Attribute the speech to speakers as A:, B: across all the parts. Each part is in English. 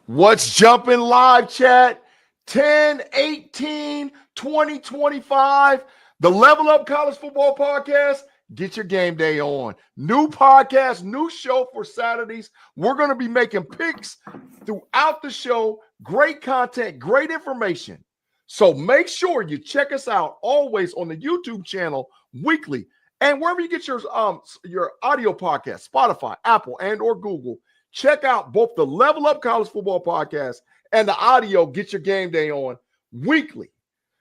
A: What's jumping live chat? 10/18/2025. The Level Up College Football Podcast. Get your game day on. New podcast, new show for Saturdays. We're going to be making picks throughout the show. Great content, great information. So make sure you check us out always on the YouTube channel weekly and wherever you get your audio podcast, Spotify, Apple, and or Google. Check out both the Level Up College Football Podcast and the audio Get Your Game Day on weekly.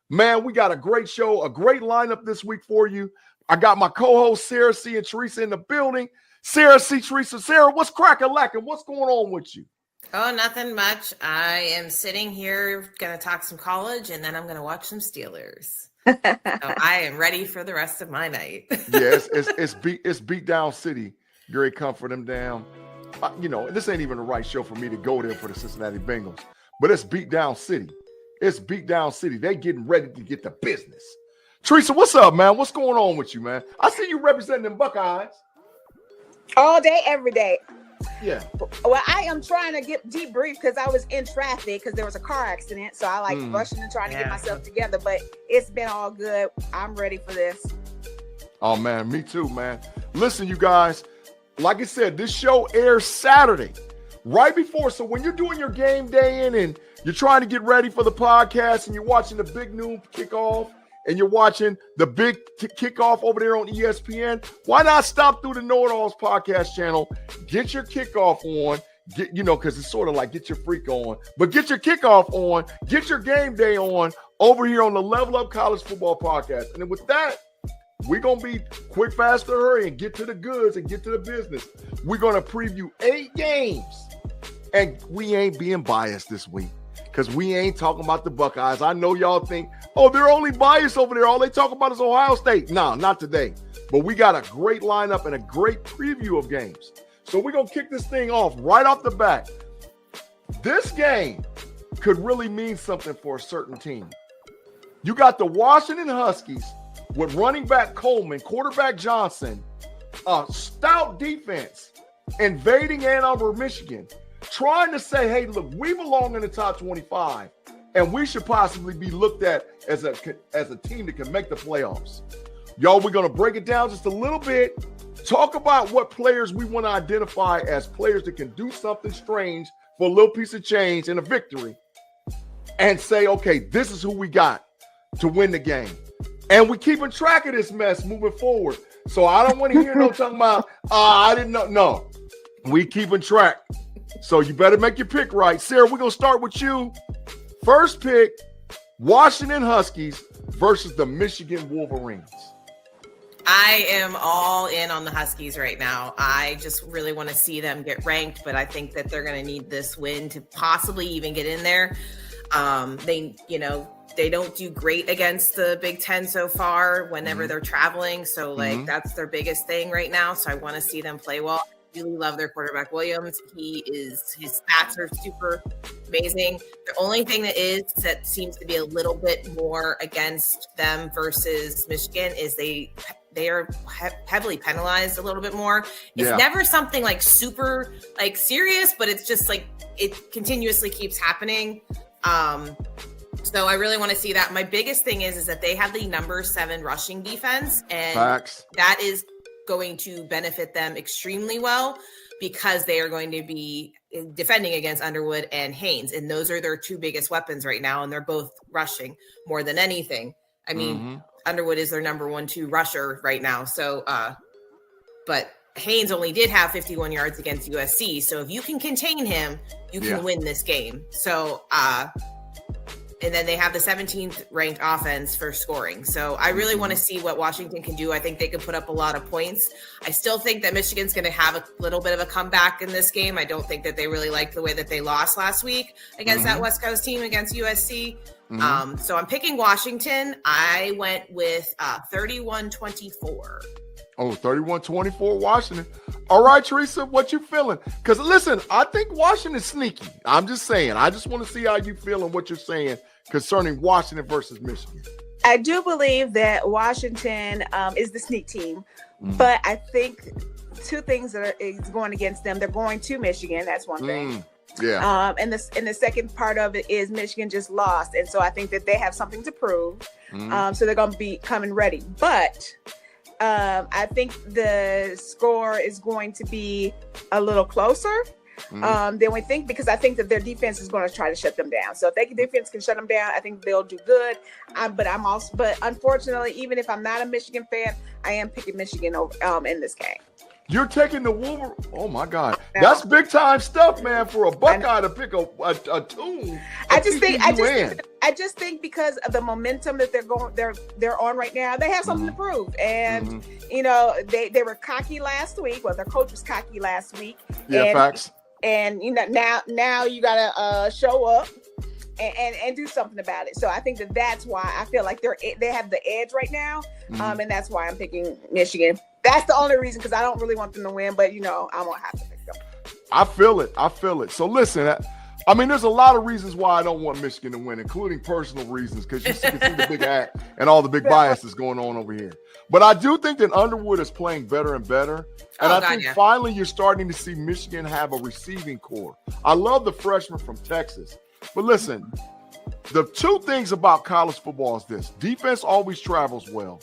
A: Man, we got a great show, a great lineup this week for you. I got my co-host Sarah C and Theresa in the building. Sarah C, Theresa. Sarah, what's cracking lacking? What's going on with you?
B: Oh, nothing much. I am sitting here going to talk some college, and then I'm going to watch some Steelers. So I am ready for the rest of my night.
A: Yes, it's beat down city. Great comfort them down. This ain't even the right show for me to go there for the Cincinnati Bengals, but it's beat down city. It's beat down city. They getting ready to get the business. Theresa, what's up, man? What's going on with you, man? I see you representing them Buckeyes.
C: All day, every day.
A: Yeah.
C: Well, I am trying to get debrief because I was in traffic because there was a car accident. So I rushing and trying to get myself together, but it's been all good. I'm ready for this.
A: Oh, man, me too, man. Listen, you guys, like I said, this show airs Saturday, right before. So when you're doing your game day in and you're trying to get ready for the podcast and you're watching the big noon kickoff and you're watching the big kickoff over there on ESPN, why not stop through the Know It Alls podcast channel, get your kickoff on, because it's sort of like get your freak on, but get your kickoff on, get your game day on over here on the Level Up College Football Podcast. And then with that, we're going to be quick, fast, to hurry and get to the goods and get to the business. We're going to preview 8 games, and we ain't being biased this week because we ain't talking about the Buckeyes. I know y'all think, oh, they're only biased over there. All they talk about is Ohio State. No, not today. But we got a great lineup and a great preview of games. So we're going to kick this thing off right off the bat. This game could really mean something for a certain team. You got the Washington Huskies with running back Coleman, quarterback Johnson, a stout defense invading Ann Arbor, Michigan, trying to say, hey, look, we belong in the top 25, and we should possibly be looked at as a team that can make the playoffs. Y'all, we're going to break it down just a little bit, talk about what players we want to identify as players that can do something strange for a little piece of change and a victory, and say, okay, this is who we got to win the game. And we keeping track of this mess moving forward. So I don't want to hear no talking about, I didn't know. No, we keeping track. So you better make your pick right. Sarah, we're going to start with you. First pick, Washington Huskies versus the Michigan Wolverines.
B: I am all in on the Huskies right now. I just really want to see them get ranked, but I think that they're going to need this win to possibly even get in there. They don't do great against the Big Ten so far whenever they're traveling. So, that's their biggest thing right now. So I want to see them play well. I really love their quarterback, Williams. His stats are super amazing. The only thing that seems to be a little bit more against them versus Michigan is they are heavily penalized a little bit more. It's never something like super like serious, but it's just like it continuously keeps happening. So I really want to see that. My biggest thing is that they have the number 7 rushing defense, and that is going to benefit them extremely well because they are going to be defending against Underwood and Haynes, and those are their 2 biggest weapons right now, and they're both rushing more than anything. I mean, Underwood is their number 1-2 rusher right now. So, but Haynes only did have 51 yards against USC. So if you can contain him, you can win this game. So, and then they have the 17th ranked offense for scoring. So I really want to see what Washington can do. I think they could put up a lot of points. I still think that Michigan's going to have a little bit of a comeback in this game. I don't think that they really liked the way that they lost last week against that West Coast team against USC. So I'm picking Washington. I went with 31-24.
A: Oh, 31-24 Washington. All right, Theresa, what you feeling? Because listen, I think Washington's sneaky. I'm just saying. I just want to see how you feel and what you're saying concerning Washington versus Michigan.
C: I do believe that Washington is the sneak team, but I think 2 things that is going against them. They're going to Michigan. That's one thing.
A: Yeah.
C: And the second part of it is Michigan just lost, and so I think that they have something to prove. So they're going to be coming ready. But I think the score is going to be a little closer than we think, because I think that their defense is going to try to shut them down. So if their defense can shut them down, I think they'll do good. But unfortunately, even if I'm not a Michigan fan, I am picking Michigan over, in this game.
A: You're taking the Wolverine. Oh my God, that's big time stuff, man. For a Buckeye to pick a tune.
C: I just think because of the momentum that they're on right now, they have something to prove. And you know, they were cocky last week. Well, their coach was cocky last week.
A: Yeah, facts.
C: And you know, now you gotta show up and do something about it. So I think that's why I feel like they have the edge right now. And that's why I'm picking Michigan. That's the only reason, because I don't really want them to win, but you know, I won't have to pick them.
A: I feel it. So listen, I mean, there's a lot of reasons why I don't want Michigan to win, including personal reasons, because you can see the big hat and all the big biases going on over here. But I do think that Underwood is playing better and better. And I think finally you're starting to see Michigan have a receiving core. I love the freshman from Texas. But listen, the two things about college football is this: defense always travels well,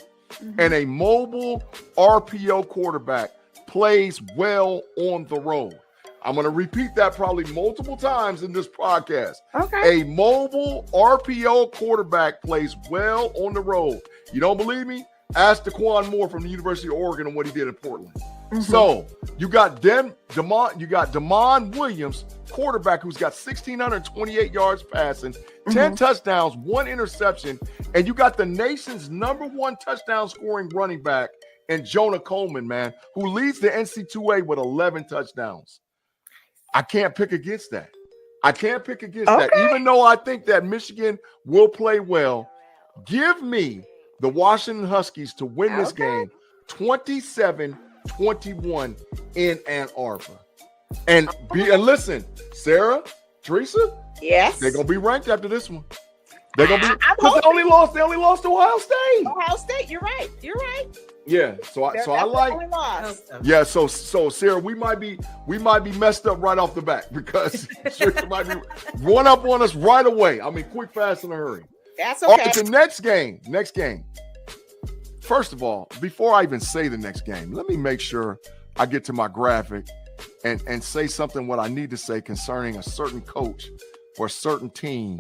A: and a mobile RPO quarterback plays well on the road. I'm going to repeat that probably multiple times in this podcast.
C: Okay.
A: A mobile RPO quarterback plays well on the road. You don't believe me? Ask DeQuan Moore from the University of Oregon and what he did in Portland. So you got Damon Williams, quarterback, who's got 1,628 yards passing, 10 touchdowns, 1 interception, and you got the nation's #1 touchdown scoring running back in Jonah Coleman, man, who leads the NC2A with 11 touchdowns. I can't pick against that. That. Even though I think that Michigan will play well, give me the Washington Huskies to win this game 27-21 in Ann Arbor. And listen, Sarah, Theresa,
C: yes,
A: they're gonna be ranked after this one. They're gonna be, because they only lost to Ohio State.
C: Ohio State, you're right.
A: Yeah, so I like. Yeah, so Sarah, we might be messed up right off the bat, because Theresa might be run up on us right away. I mean, quick, fast, in a hurry.
C: That's okay.
A: All right, the next game. First of all, before I even say the next game, let me make sure I get to my graphic and say something what I need to say concerning a certain coach or a certain team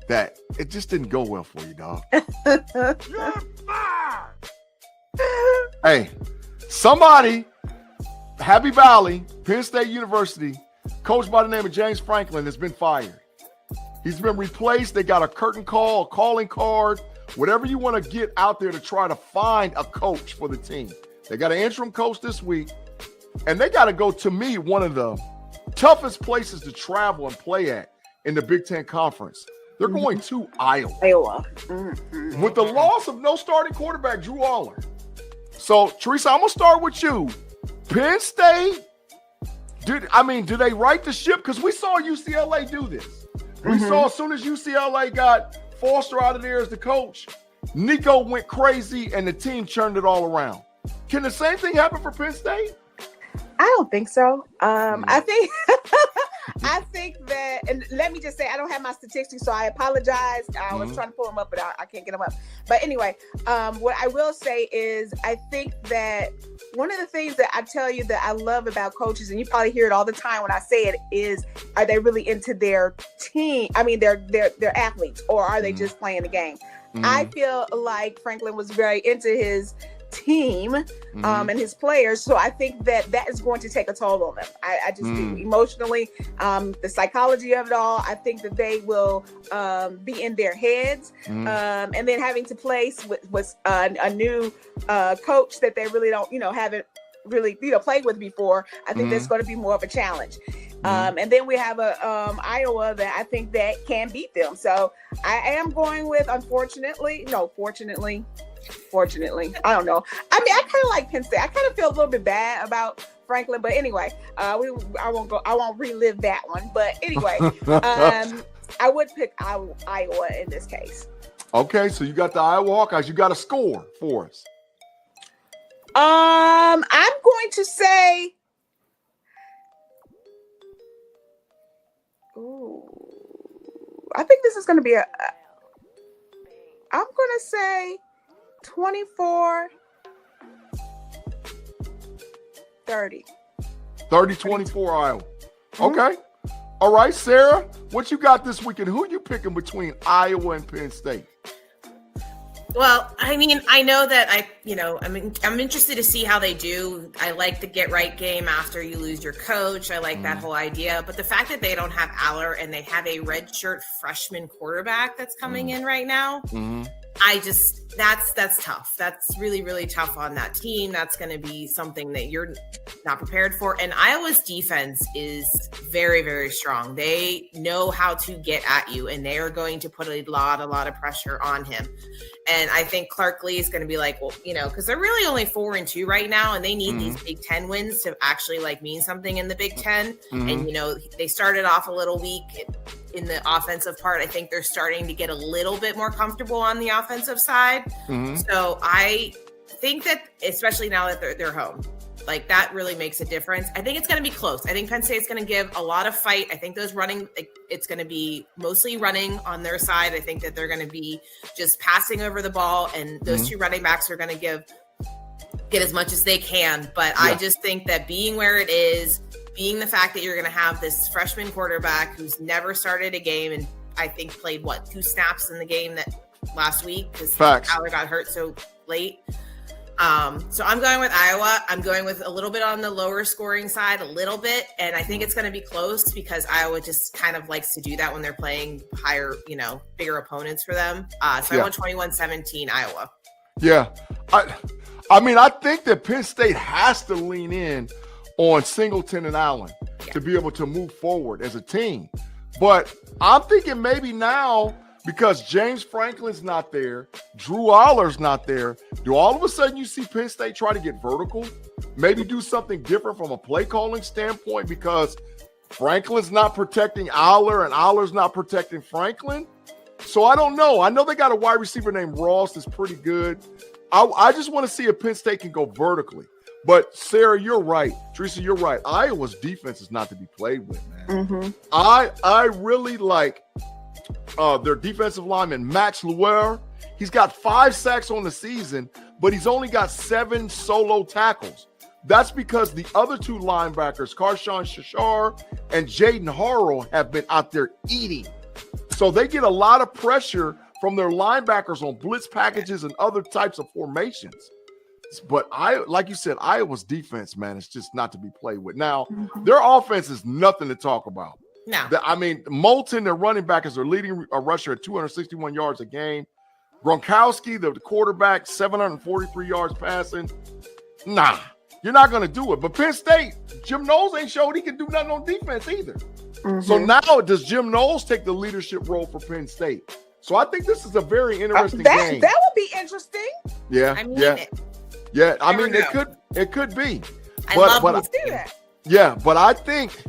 A: that it just didn't go well for you, dog. Hey, somebody, Happy Valley, Penn State University, coach by the name of James Franklin, has been fired. He's been replaced. They got a curtain call, a calling card, whatever you want to get out there to try to find a coach for the team. They got an interim coach this week, and they got to go, to me, one of the toughest places to travel and play at in the Big Ten Conference. They're going to Iowa. With the loss of no starting quarterback, Drew Aller. So, Theresa, I'm going to start with you. Penn State, do they right the ship? Because we saw UCLA do this. We saw as soon as UCLA got Foster out of there as the coach, Nico went crazy and the team churned it all around. Can the same thing happen for Penn State?
C: I don't think so. I think that, and let me just say, I don't have my statistics, so I apologize. I was trying to pull them up, but I can't get them up. But anyway, what I will say is, I think that one of the things that I tell you that I love about coaches, and you probably hear it all the time when I say it, is, are they really into their team? I mean, their athletes, or are they just playing the game? I feel like Franklin was very into his team and his players, so I think that is going to take a toll on them. I just do, emotionally, the psychology of it all. I think that they will be in their heads, and then having to place with a new coach that they really don't, haven't really played with before. I think that's going to be more of a challenge. And then we have a Iowa that I think that can beat them. So I am going with, fortunately, I don't know. I mean, I kind of like Penn State. I kind of feel a little bit bad about Franklin, but anyway, I won't relive that one. But anyway, I would pick Iowa in this case.
A: Okay, so you got the Iowa Hawkeyes. You got a score for us.
C: I'm going to say I think this is going to be I'm going to say 24-30.
A: 30-24 Iowa. Okay. All right, Sarah, what you got this weekend? Who are you picking between Iowa and Penn State?
B: Well, I mean, I know that I'm interested to see how they do. I like the get right game after you lose your coach. I like that whole idea. But the fact that they don't have Aller and they have a redshirt freshman quarterback that's coming in right now, that's tough. That's really, really tough on that team. That's going to be something that you're not prepared for. And Iowa's defense is very, very strong. They know how to get at you, and they are going to put a lot of pressure on him. And I think Clark Lee is going to be like, well, because they're really only 4-2 right now, and they need these Big Ten wins to actually mean something in the Big Ten. And, they started off a little weak in the offensive part. I think they're starting to get a little bit more comfortable on the offensive side. So I think that, especially now that they're home, that really makes a difference. I think it's going to be close. I think Penn State's going to give a lot of fight. I think those running, it's going to be mostly running on their side. I think that they're going to be just passing over the ball, and those two running backs are going to get as much as they can. But I just think that being where it is, being the fact that you're going to have this freshman quarterback who's never started a game and I think played 2 snaps in the game that last week because Aller got hurt so late. So I'm going with Iowa. I'm going with a little bit on the lower scoring side, a little bit. And I think it's going to be close because Iowa just kind of likes to do that when they're playing higher, bigger opponents for them. So I went 21-17 Iowa.
A: Yeah. I mean, I think that Penn State has to lean in on Singleton and Allen to be able to move forward as a team. But I'm thinking maybe now, because James Franklin's not there, Drew Aller's not there, do all of a sudden you see Penn State try to get vertical? Maybe do something different from a play calling standpoint because Franklin's not protecting Aller and Aller's not protecting Franklin? So I don't know. I know they got a wide receiver named Ross that's pretty good. I just want to see if Penn State can go vertically. But Sarah, you're right. Theresa, you're right. Iowa's defense is not to be played with, man. I really like their defensive lineman, Max Luer. He's got 5 sacks on the season, but he's only got 7 solo tackles. That's because the other 2 linebackers, Karshawn Shashar and Jaden Harrell, have been out there eating. So they get a lot of pressure from their linebackers on blitz packages and other types of formations. But like you said, Iowa's defense, man, is just not to be played with. Now, their offense is nothing to talk about.
B: No.
A: I mean, Moulton, their running back, is their leading rusher at 261 yards a game. Gronkowski, the quarterback, 743 yards passing. Nah, you're not going to do it. But Penn State, Jim Knowles ain't showed he can do nothing on defense either. So now does Jim Knowles take the leadership role for Penn State? So I think this is a very interesting game.
C: That would be interesting.
A: Yeah,
B: I mean
A: yeah. I mean, it could be.
B: I love to
C: see that.
A: Yeah, but I think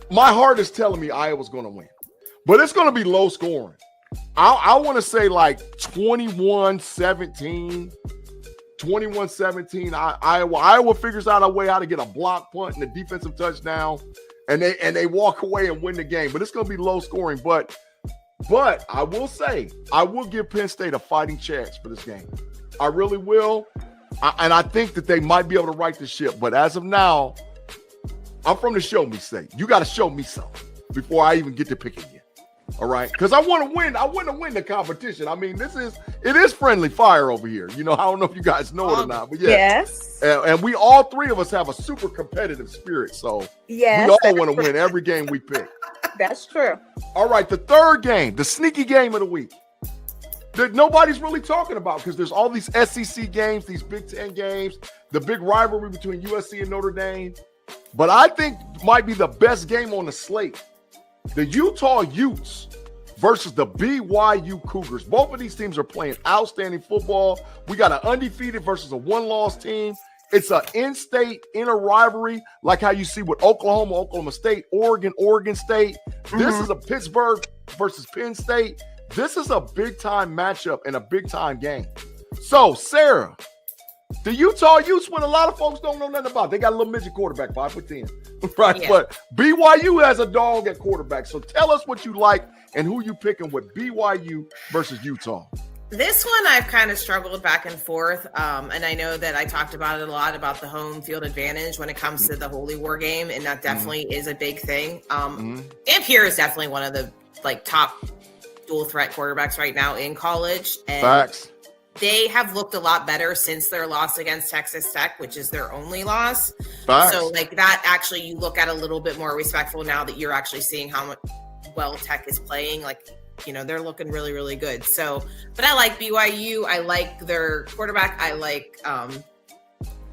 A: my heart is telling me Iowa's going to win. But it's going to be low scoring. I want to say 21-17. 21-17. Iowa figures out a way how to get a block punt and a defensive touchdown, and they walk away and win the game. But it's going to be low scoring. But I will say, I will give Penn State a fighting chance for this game. I really will. And I think that they might be able to right the ship. But as of now, I'm from the show me state. You got to show me something before I even get to pick again. All right? Because I want to win. I want to win the competition. I mean, it is friendly fire over here. I don't know if you guys know it or not. But yeah.
C: Yes.
A: And we all 3 of us have a super competitive spirit. So
C: yes,
A: we all want to win every game we pick.
C: That's true.
A: All right, the third game, the sneaky game of the week, that nobody's really talking about because there's all these SEC games, these Big Ten games, the big rivalry between USC and Notre Dame. But I think might be the best game on the slate. The Utah Utes versus the BYU Cougars. Both of these teams are playing outstanding football. We got an undefeated versus a 1-loss team. It's an in-state, inter-rivalry, like how you see with Oklahoma, Oklahoma State, Oregon, Oregon State. This is a Pittsburgh versus Penn State. This is a big-time matchup and a big-time game. So, Sarah, The Utah Utes, when a lot of folks don't know nothing about, they got a little midget quarterback, 5'10", right?
B: Yeah.
A: But BYU has a dog at quarterback. So tell us what you like and who you picking with BYU versus Utah.
B: This one I've kind of struggled back and forth, and I know that I talked about it a lot about the home field advantage when it comes to the Holy War game, and that definitely is a big thing. Dampier is definitely one of the top dual threat quarterbacks right now in college, and
A: Facts.
B: They have looked a lot better since their loss against Texas Tech, which is their only loss.
A: Facts.
B: So that actually you look at a little bit more respectful now that you're actually seeing how much well Tech is playing. They're looking really, really good. So, but I like BYU. I like their quarterback. I like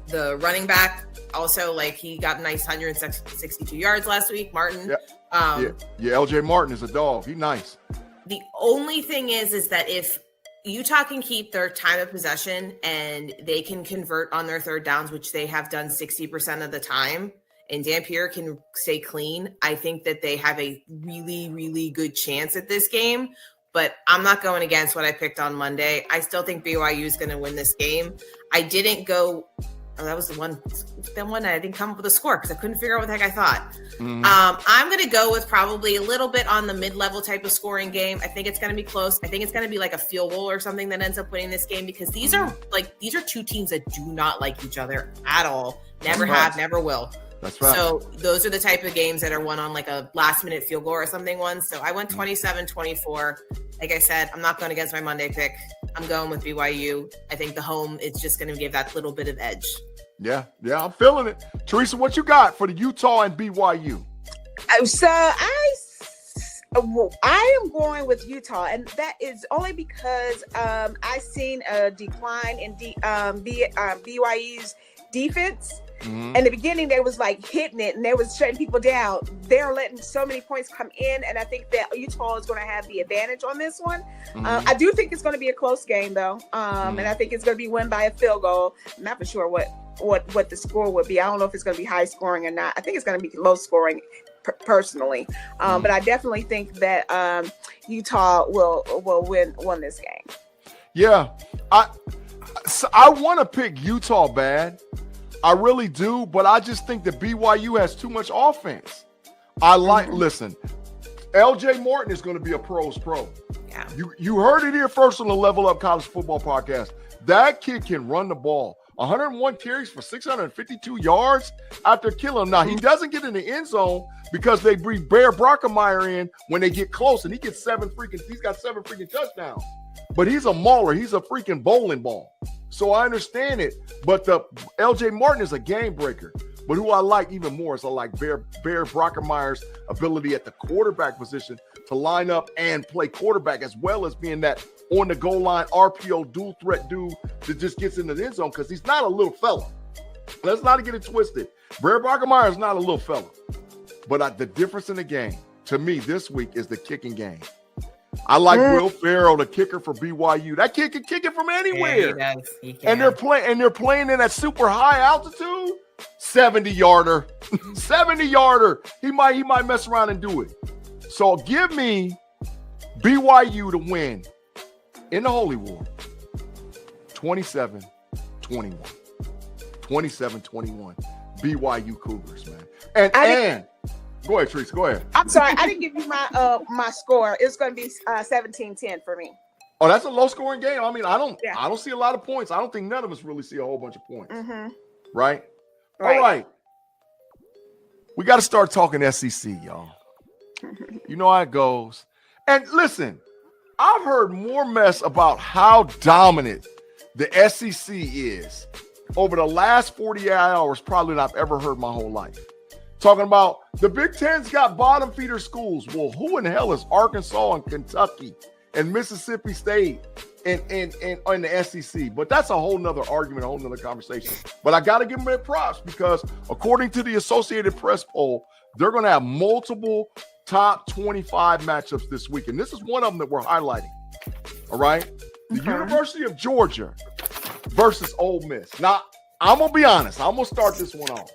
B: the running back. Also, he got a nice 162 yards last week, Martin.
A: Yeah. LJ Martin is a dog. He's nice.
B: The only thing is that if Utah can keep their time of possession and they can convert on their third downs, which they have done 60% of the time, and Dampier can stay clean, I think that they have a really, really good chance at this game. But I'm not going against what I picked on Monday. I still think BYU is going to win this game. I didn't go – that was the one I didn't come up with a score because I couldn't figure out what the heck I thought. I'm going to go with probably a little bit on the mid-level type of scoring game. I think it's going to be close. I think it's going to be like a field goal or something that ends up winning this game because these are two teams that do not like each other at all. Never have, never will.
A: That's right.
B: So those are the type of games that are won on a last-minute field goal or something won. So I went 27-24. Like I said, I'm not going against my Monday pick. I'm going with BYU. I think the home is just going to give that little bit of edge.
A: Yeah, I'm feeling it. Teresa, what you got for the Utah and BYU?
C: So I am going with Utah, and that is only because I've seen a decline in BYU's defense. In the beginning, they was hitting it and they was shutting people down. They're letting so many points come in, and I think that Utah is going to have the advantage on this one. I do think it's going to be a close game, though, and I think it's going to be won by a field goal. I'm not for sure what the score would be. I don't know if it's going to be high scoring or not. I think it's going to be low scoring personally, but I definitely think that Utah will win this game.
A: Yeah, I want to pick Utah bad. I really do, but I just think that BYU has too much offense. Listen, LJ Martin is going to be a pro's pro.
B: Yeah.
A: You heard it here first on the Level Up College Football Podcast. That kid can run the ball. 101 carries for 652 yards after killing him. Now, he doesn't get in the end zone because they bring Bear Brockemeyer in when they get close, and he's got 7 freaking touchdowns. But he's a mauler. He's a freaking bowling ball. So I understand it. But the LJ Martin is a game breaker. But who I like even more is I like Bear Brockemeyer's ability at the quarterback position to line up and play quarterback, as well as being that on the goal line RPO dual threat dude that just gets into the end zone, because he's not a little fella. Let's not get it twisted. Bear Brockemeyer is not a little fella. But the difference in the game, to me, this week is the kicking game. I like Will Ferrell, the kicker for BYU. That kid can kick it from anywhere.
B: Yeah, he can.
A: And they're playing in that super high altitude. 70-yarder. 70-yarder. He might mess around and do it. So give me BYU to win in the Holy War. 27-21. 27-21. BYU Cougars, man. And go ahead, Teresa. Go ahead.
C: I'm sorry, I didn't give you my score. It's going to be 17-10 for me.
A: Oh, that's a low-scoring game. I mean, I don't see a lot of points. I don't think none of us really see a whole bunch of points. Right? All right. We got to start talking SEC, y'all. You know how it goes. And listen, I've heard more mess about how dominant the SEC is over the last 48 hours probably than I've ever heard my whole life. Talking about the Big Ten's got bottom feeder schools. Well, who in the hell is Arkansas and Kentucky and Mississippi State and the SEC? But that's a whole nother argument, a whole nother conversation. But I got to give them their props because according to the Associated Press poll, they're going to have multiple top 25 matchups this week. And this is one of them that we're highlighting. All right? The University of Georgia versus Ole Miss. Now, I'm going to be honest. I'm going to start this one off.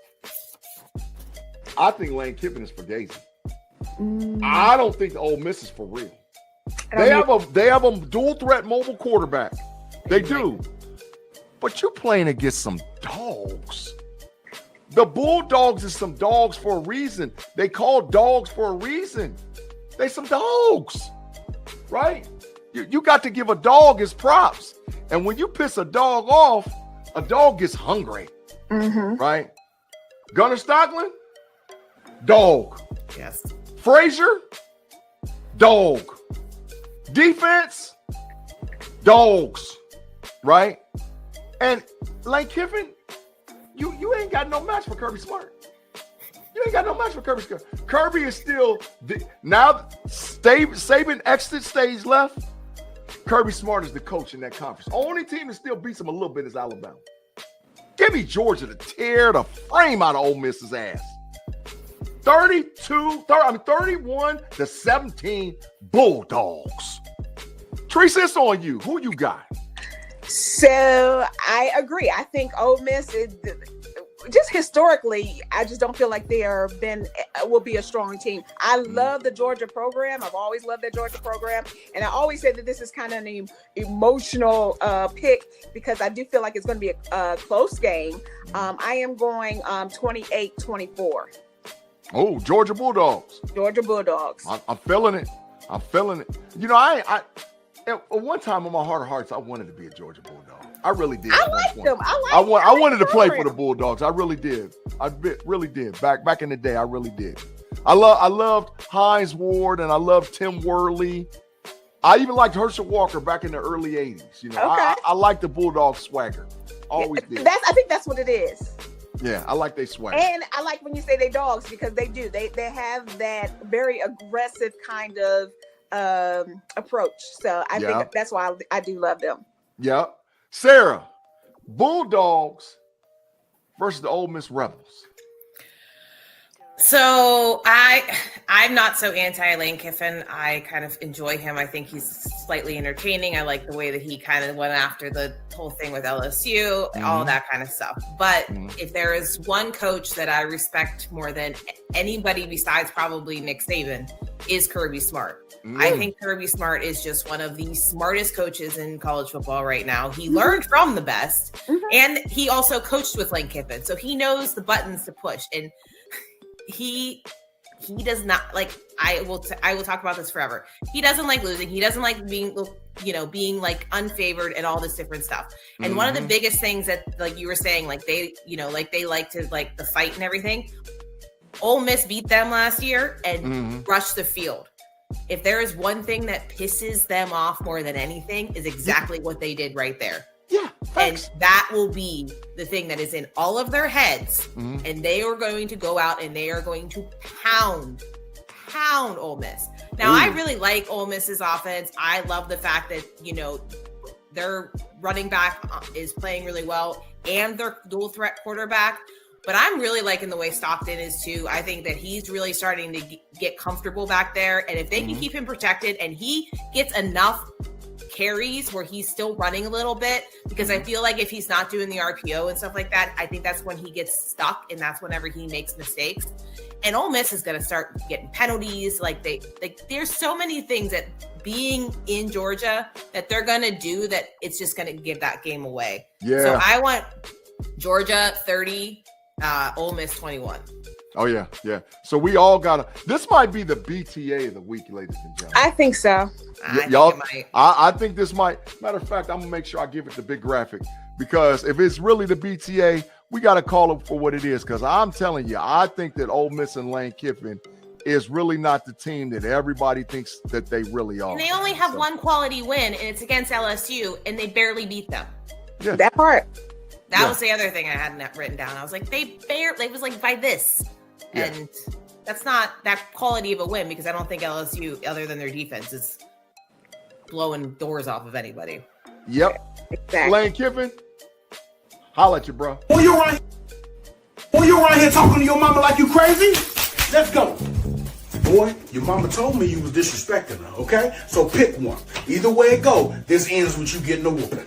A: I think Lane Kiffin is for Gazy. I don't think the Ole Miss is for real. They have a dual threat mobile quarterback. They do. but you're playing against some dogs. The Bulldogs is some dogs for a reason. They call dogs for a reason. They some dogs, right? You got to give a dog his props. And when you piss a dog off, a dog gets hungry, right? Gunnar Stockland, dog.
B: Yes.
A: Frazier, dog. Defense, dogs, right? And Lane Kiffin, you ain't got no match for Kirby Smart. You ain't got no match for Kirby Smart. Kirby is still now Saban exited stage left. Kirby Smart is the coach in that conference. Only team that still beats him a little bit is Alabama. Give me Georgia to tear the frame out of Ole Miss's ass. 31-17 Bulldogs. Teresa, it's on you. Who you got?
C: So I agree. I think Ole Miss is just historically, I just don't feel like will be a strong team. I love the Georgia program. I've always loved the Georgia program. And I always say that this is kind of an emotional pick because I do feel like it's going to be a close game. I am going 28-24.
A: Oh, Georgia Bulldogs.
C: Georgia Bulldogs.
A: I'm feeling it. I'm feeling it. You know, I at one time in my heart of hearts, I wanted to be a Georgia Bulldog. I really did.
C: I like them.
A: I wanted to play for the Bulldogs. I really did. Really did. Back in the day, I really did. I loved Hines Ward and I loved Tim Worley. I even liked Herschel Walker back in the early 80s. You know,
C: okay.
A: I like the Bulldog swagger. Always did.
C: I think that's what it is.
A: Yeah, I like they swagger.
C: And I like when you say they dogs because they do. They have that very aggressive kind of approach. So I think that's why I do love them.
A: Yeah. Sarah, Bulldogs versus the Ole Miss Rebels.
B: So I'm not so anti-Lane Kiffin. I kind of enjoy him. I think he's slightly entertaining. I like the way that he kind of went after the whole thing with LSU, all that kind of stuff. But if there is one coach that I respect more than anybody besides probably Nick Saban, is Kirby Smart. I think Kirby Smart is just one of the smartest coaches in college football right now. He learned from the best, and he also coached with Lane Kiffin. So he knows the buttons to push. And he does not like, I will talk about this forever. He doesn't like losing. He doesn't like being like unfavored and all this different stuff. And one of the biggest things that, like you were saying, like they like to like the fight and everything. Ole Miss beat them last year and rushed the field. If there is one thing that pisses them off more than anything is exactly what they did right there.
A: Yeah. Thanks.
B: And that will be the thing that is in all of their heads. And they are going to go out and they are going to pound Ole Miss. Now, I really like Ole Miss's offense. I love the fact that, their running back is playing really well and their dual threat quarterback. But I'm really liking the way Stockton is too. I think that he's really starting to get comfortable back there. And if they can keep him protected and he gets enough carries where he's still running a little bit, because I feel like if he's not doing the RPO and stuff like that, I think that's when he gets stuck and that's whenever he makes mistakes. And Ole Miss is going to start getting penalties. There's so many things that being in Georgia that they're going to do that it's just going to give that game away.
A: Yeah.
B: So I want Georgia 30, Ole Miss 21.
A: Oh yeah. So we all this might be the BTA of the week, ladies and gentlemen.
C: I think so.
A: I think this might. Matter of fact, I'm gonna make sure I give it the big graphic, because if it's really the BTA, we got to call it for what it is. Because I'm telling you, I think that Ole Miss and Lane Kiffin is really not the team that everybody thinks that they really are.
B: And they only have one quality win, and it's against LSU, and they barely beat them.
A: Yeah.
C: That part.
B: That was the other thing I hadn't written down. I was like, it was like by this.
A: Yeah.
B: And that's not that quality of a win, because I don't think LSU, other than their defense, is blowing doors off of anybody.
A: Yep.
C: Exactly.
A: Lane Kiffin, holla at you, bro.
D: Well, you around here talking to your mama like you crazy? Let's go. Boy, your mama told me you was disrespecting her, okay? So pick one. Either way it go, this ends with you getting a whooping.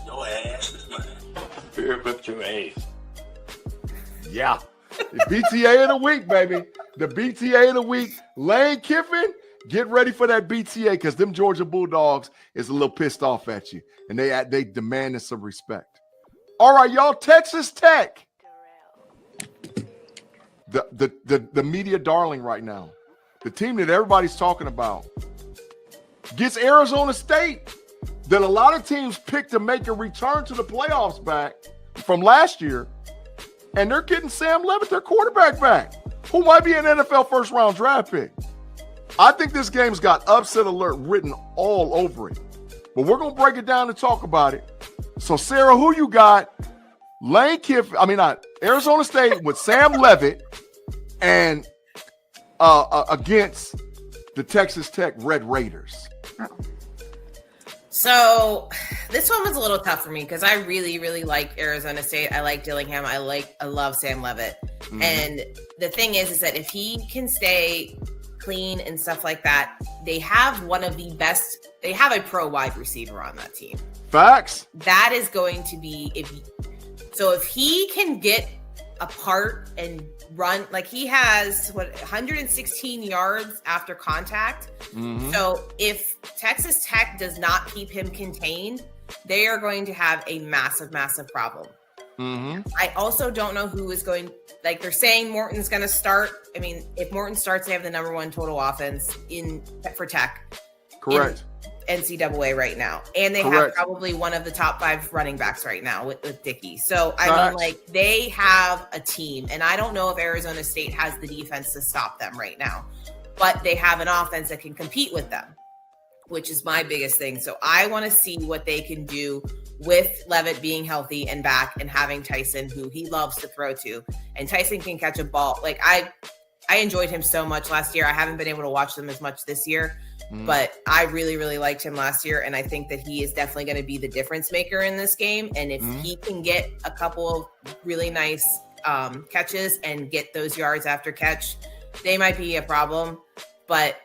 E: No ass is money. Fear whipped your ass.
A: Yeah. The BTA of the week, baby. The BTA of the week. Lane Kiffin, Get ready for that BTA because them Georgia Bulldogs is a little pissed off at you, and they demanding some respect. All right, y'all. Texas Tech, the media darling right now, the team that everybody's talking about, gets Arizona State, that a lot of teams picked to make a return to the playoffs back from last year, and they're getting Sam Levitt, their quarterback, back, who might be an NFL first-round draft pick. I think this game's got upset alert written all over it. But we're going to break it down and talk about it. So, Sarah, who you got? Arizona State with Sam Levitt and against the Texas Tech Red Raiders.
B: So this one was a little tough for me because I really, really like Arizona State. I like Dillingham. I love Sam Levitt. Mm-hmm. And the thing is that if he can stay clean and stuff like that, they have one of the best. They have a pro wide receiver on that team.
A: Facts.
B: That is going to be if he can get apart and run, like he has 116 yards after contact. Mm-hmm. So if Texas Tech does not keep him contained, they are going to have a massive, massive problem. Mm-hmm. I also don't know who is going. Like they're saying Morton's going to start. I mean, if Morton starts, they have the number one total offense for Tech.
A: Correct.
B: In NCAA right now, and they have probably one of the top 5 running backs right now with Dickey. So I mean, like they have a team, and I don't know if Arizona State has the defense to stop them right now, but they have an offense that can compete with them, which is my biggest thing. So I want to see what they can do with Levitt being healthy and back and having Tyson, who he loves to throw to, and Tyson can catch a ball. Like I enjoyed him so much last year. I haven't been able to watch them as much this year, but I really, really liked him last year. And I think that he is definitely going to be the difference maker in this game. And if he can get a couple of really nice catches and get those yards after catch, they might be a problem. But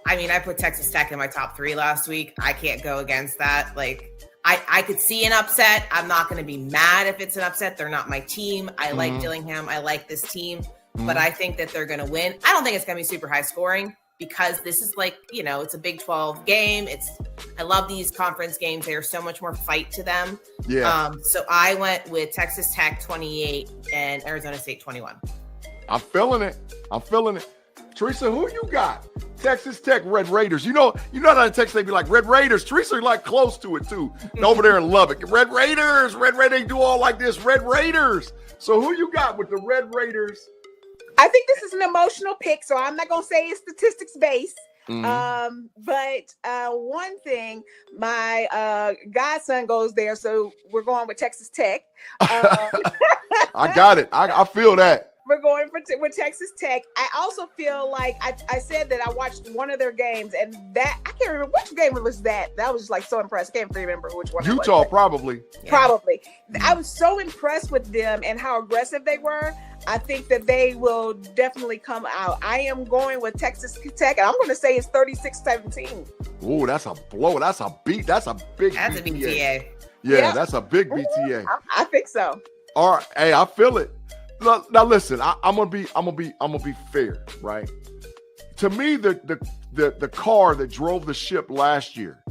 B: I mean, I put Texas Tech in my top 3 last week. I can't go against that. Like I could see an upset. I'm not going to be mad if it's an upset. They're not my team. I like Dillingham. I like this team, but I think that they're going to win. I don't think it's going to be super high scoring because this is like, it's a Big 12 game. I love these conference games. There's so much more fight to them. Yeah. So I went with Texas Tech 28 and Arizona State 21. I'm
A: feeling it. Theresa, who you got? Texas Tech Red Raiders. You know how in Texas they be like Red Raiders. Theresa like close to it too. Over there in Lubbock. Red Raiders. They do all like this. Red Raiders. So who you got with the Red Raiders?
C: I think this is an emotional pick, so I'm not gonna say it's statistics based. But one thing, my godson goes there, so we're going with Texas Tech.
A: I got it. I feel that.
C: We're going with Texas Tech. I also feel like I said that I watched one of their games, and that I can't remember which game was that. That was just like so impressed. I can't remember which one.
A: Utah, probably.
C: Probably. I was so impressed with them and how aggressive they were. I think that they will definitely come out. I am going with Texas Tech, and I'm going to say it's 36-17.
A: Oh, that's a blow. That's a beat. That's a big.
B: That's a BTA.
A: Yeah, that's a big BTA.
C: I think so.
A: All right, hey, I feel it. Now listen, I'm gonna be fair, right? To me, the car that drove the ship last year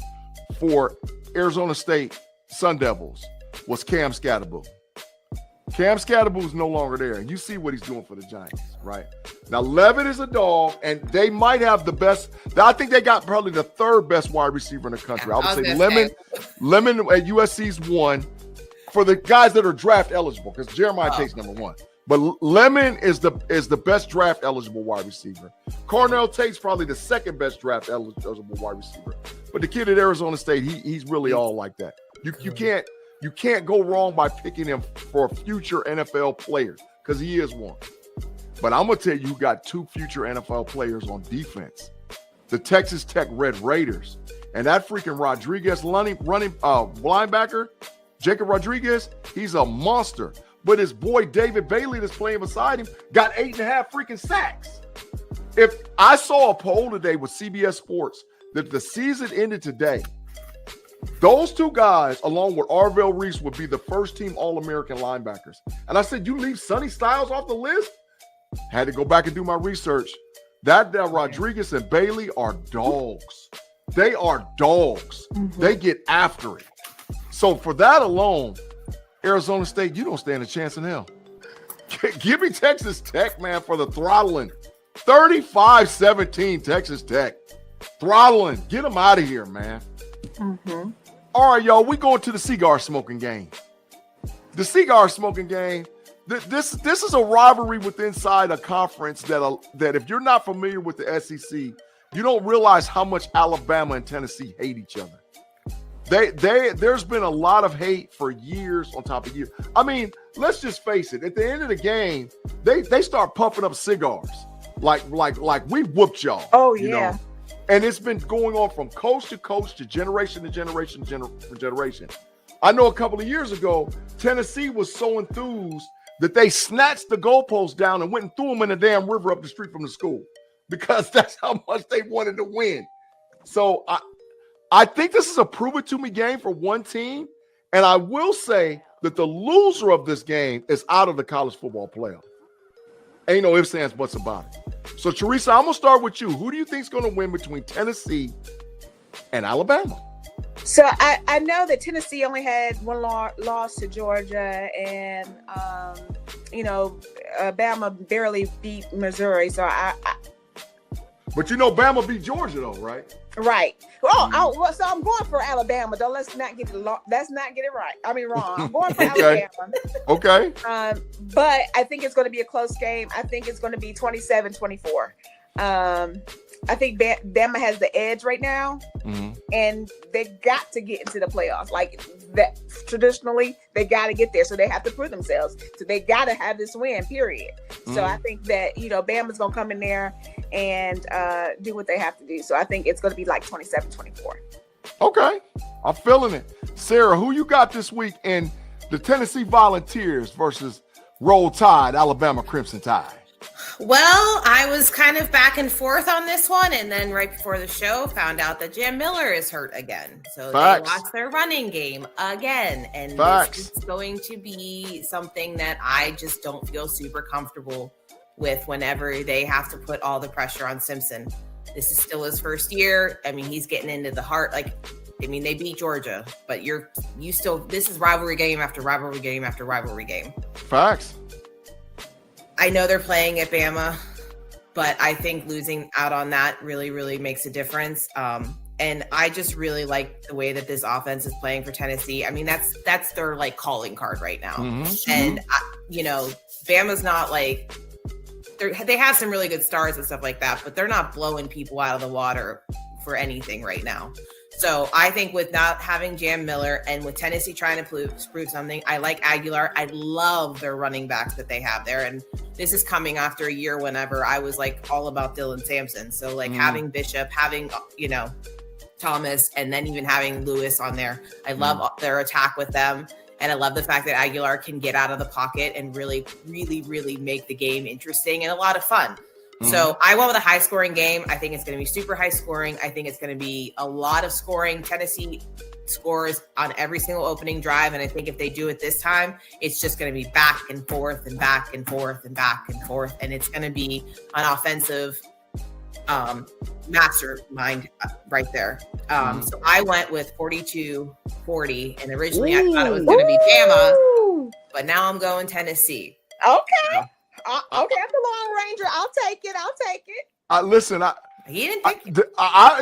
A: for Arizona State Sun Devils was Cam Scatterbull. Cam Scatterbull is no longer there, and you see what he's doing for the Giants, right? Now Levitt is a dog, and they might have the best. I think they got probably the 3rd best wide receiver in the country. I would say Lemon at USC's 1 for the guys that are draft eligible because Jeremiah Tate's number 1. But Lemon is the best draft eligible wide receiver. Cornell Tate's probably the 2nd best draft eligible wide receiver. But the kid at Arizona State, he's really all like that. You can't go wrong by picking him for a future NFL player because he is one. But I'm gonna tell you, got 2 future NFL players on defense. The Texas Tech Red Raiders and that freaking Rodriguez running linebacker, Jacob Rodriguez, he's a monster. But his boy David Bailey that's playing beside him got 8.5 freaking sacks. If I saw a poll today with CBS Sports that the season ended today, those 2 guys, along with Arvell Reese, would be the first-team All-American linebackers. And I said, you leave Sonny Styles off the list? Had to go back and do my research. That Rodriguez and Bailey are dogs. They are dogs.
C: Mm-hmm.
A: They get after it. So for that alone, Arizona State, you don't stand a chance in hell. Give me Texas Tech, man, for the throttling. 35-17 Texas Tech. Throttling. Get them out of here, man.
C: Mm-hmm.
A: All right, y'all, we going to the cigar smoking game. The cigar smoking game, this is a rivalry within inside a conference that if you're not familiar with the SEC, you don't realize how much Alabama and Tennessee hate each other. There's been a lot of hate for years on top of years. I mean, let's just face it. At the end of the game, they start puffing up cigars like we whooped y'all.
C: Oh,
A: you
C: yeah.
A: know? And it's been going on from coast to coast to generation to generation to generation. I know a couple of years ago, Tennessee was so enthused that they snatched the goalposts down and went and threw them in the damn river up the street from the school because that's how much they wanted to win. So I think this is a prove-it-to-me game for one team, and I will say that the loser of this game is out of the college football playoff. Ain't no ifs, ands, buts about it. So, Theresa, I'm going to start with you. Who do you think is going to win between Tennessee and Alabama?
C: So I know that Tennessee only had one loss to Georgia, and Bama barely beat Missouri. So
A: But you know, Bama beat Georgia though, right?
C: Right. So I'm going for Alabama. Though let's not get it right. I mean wrong. I'm going for
A: Okay.
C: Alabama.
A: Okay.
C: But I think it's going to be a close game. I think it's going to be 27-24. I think Bama has the edge right now, and they got to get into the playoffs. Like that, traditionally, they got to get there, so they have to prove themselves. So they got to have this win. Period. So I think that Bama's gonna come in there and do what they have to do. So I think it's gonna be like 27-24.
A: Okay, I'm feeling it. Sarah, who you got this week in the Tennessee Volunteers versus Roll Tide, Alabama Crimson Tide?
B: Well, I was kind of back and forth on this one, and then right before the show, found out that Jam Miller is hurt again. So
A: Facts.
B: They lost their running game again, and
A: Facts.
B: This is going to be something that I just don't feel super comfortable with whenever they have to put all the pressure on Simpson. This is still his first year. I mean, he's getting into the heart. They beat Georgia, but this is rivalry game after rivalry game after rivalry game.
A: Facts.
B: I know they're playing at Bama, but I think losing out on that really, really makes a difference. And I just really like the way that this offense is playing for Tennessee. I mean, that's their calling card right now. Mm-hmm. And Bama's not they have some really good stars and stuff like that, but they're not blowing people out of the water for anything right now. So I think with not having Jam Miller and with Tennessee trying to prove something, I like Aguilar. I love their running backs that they have there. And this is coming after a year whenever I was all about Dylan Sampson. So having Bishop, having, Thomas, and then even having Lewis on there. I love their attack with them. And I love the fact that Aguilar can get out of the pocket and really, really, really make the game interesting and a lot of fun. So I went with a high-scoring game. I think it's going to be super high-scoring. I think it's going to be a lot of scoring. Tennessee scores on every single opening drive, and I think if they do it this time, it's just going to be back and forth and back and forth and back and forth, and it's going to be an offensive mastermind right there. So I went with 42-40, and originally I thought it was going to be Bama, but now I'm going Tennessee.
C: Okay. Okay, I'm the Long Ranger. I'll take it.
A: Listen,
B: He didn't pick it.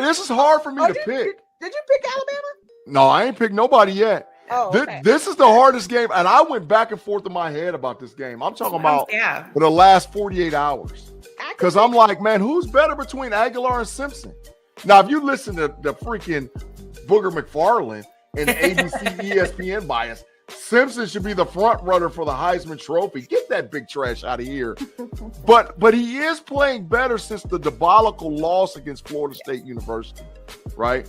A: This is hard for me to pick.
C: Did you pick Alabama?
A: No, I ain't picked nobody yet.
C: Oh, okay.
A: This is the hardest game, and I went back and forth in my head about this game. I'm talking about for the last 48 hours. Because I'm like, man, who's better between Aguilar and Simpson? Now, if you listen to the freaking Booger McFarland and ABC ESPN bias, Simpson should be the front runner for the Heisman Trophy. Get that big trash out of here. But he is playing better since the diabolical loss against Florida State University, right?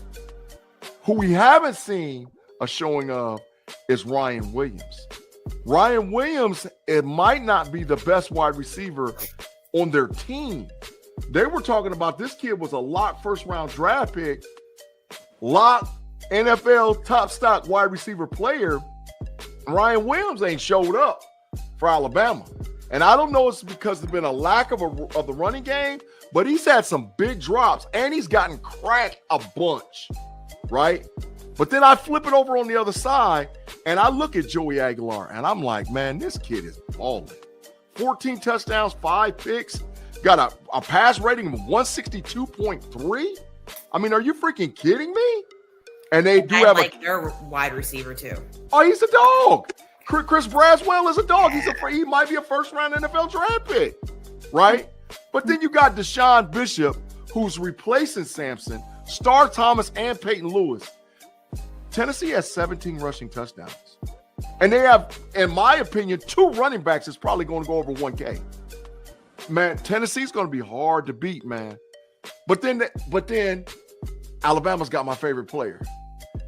A: Who we haven't seen a showing of is Ryan Williams. Ryan Williams, it might not be the best wide receiver on their team. They were talking about this kid was a lock first-round draft pick, lock NFL top stock wide receiver player. Ryan Williams ain't showed up for Alabama. And I don't know if it's because there's been a lack of the running game, but he's had some big drops and he's gotten cracked a bunch, right? But then I flip it over on the other side and I look at Joey Aguilar and I'm like, man, this kid is balling. 14 touchdowns, 5 picks, got a pass rating of 162.3. I mean, are you freaking kidding me? And they do have
B: their wide receiver too.
A: Oh, he's a dog. Chris Braswell is a dog. He might be a first-round NFL draft pick, right? But then you got Deshaun Bishop, who's replacing Sampson, Star Thomas, and Peyton Lewis. Tennessee has 17 rushing touchdowns. And they have, in my opinion, 2 running backs that's probably going to go over 1K. Man, Tennessee's going to be hard to beat, man. But then Alabama's got my favorite player,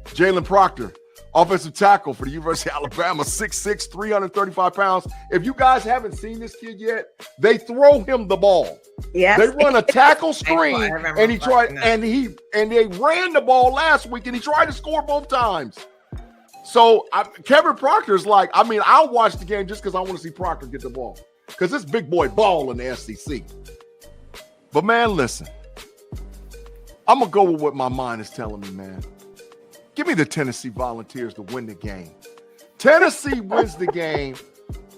A: Jalen Proctor, offensive tackle for the University of Alabama, 6'6", 335 pounds. If you guys haven't seen this kid yet, they throw him the ball.
C: Yes.
A: They run a tackle screen, and they ran the ball last week, and he tried to score both times. So Kevin Proctor's like, I mean, I'll watch the game just because I want to see Proctor get the ball, because this big boy ball in the SEC. But man, listen, I'm gonna go with what my mind is telling me, man. Give me the Tennessee Volunteers to win the game. Tennessee wins the game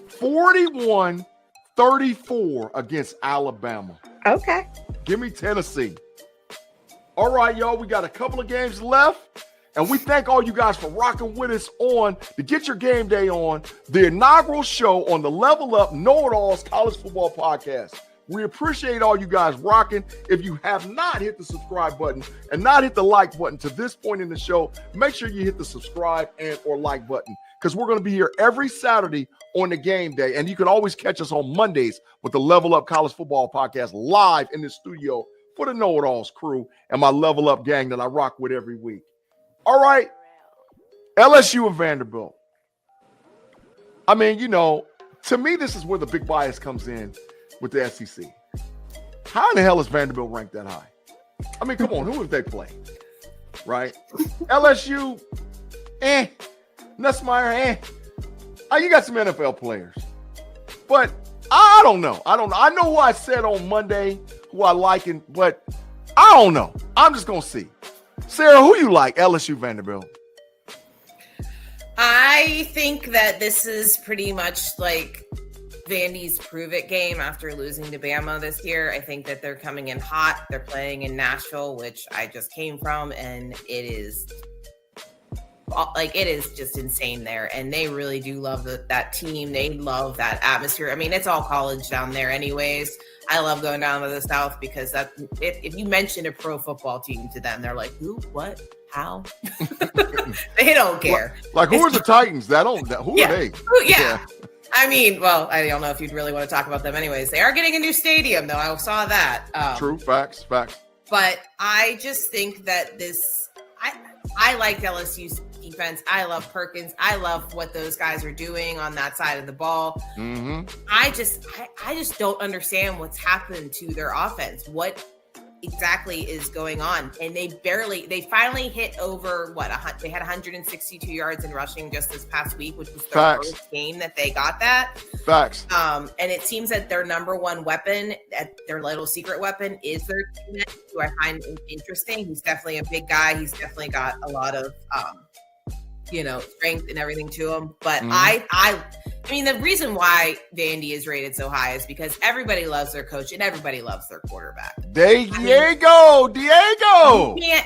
A: 41-34 against Alabama.
C: Okay.
A: Give me Tennessee. All right, y'all, we got a couple of games left, and we thank all you guys for rocking with us on the Get Your Game Day On, the inaugural show on the Level Up Know-It-Alls College Football Podcast. We appreciate all you guys rocking. If you have not hit the subscribe button and not hit the like button to this point in the show, make sure you hit the subscribe and or like button, because we're going to be here every Saturday on the game day. And you can always catch us on Mondays with the Level Up College Football Podcast live in the studio for the Know-It-Alls crew and my Level Up gang that I rock with every week. All right, LSU and Vanderbilt. I mean, you know, to me, this is where the big bias comes in with the SEC. How in the hell is Vanderbilt ranked that high? I mean, come on, who have they played? Right? LSU, Nussmeier, Oh, you got some NFL players. But I don't know. I know who I said on Monday, who I like, but I don't know. I'm just going to see. Sarah, who you like, LSU, Vanderbilt?
B: I think that this is pretty much like Vandy's prove-it game after losing to Bama this year. I think that they're coming in hot. They're playing in Nashville, which I just came from, and it is just insane there. And they really do love that team. They love that atmosphere. I mean, it's all college down there anyways. I love going down to the South because if you mention a pro football team to them, they're like, who, what, how? They don't care.
A: Like who are the Titans? Who are they?
B: Yeah. I mean, well, I don't know if you'd really want to talk about them anyways. They are getting a new stadium, though. I saw that.
A: True. Facts.
B: But I just think that I like LSU's defense. I love Perkins. I love what those guys are doing on that side of the ball.
A: Mm-hmm.
B: I just don't understand what's happened to their offense. What exactly is going on? And they finally hit over they had 162 yards in rushing just this past week, which was their first game that they got that.
A: Facts.
B: And it seems that their number one weapon, their little secret weapon, is their teammate, who I find interesting. He's definitely a big guy. He's definitely got a lot of strength and everything to him. But I mean, the reason why Vandy is rated so high is because everybody loves their coach and everybody loves their quarterback.
A: Diego.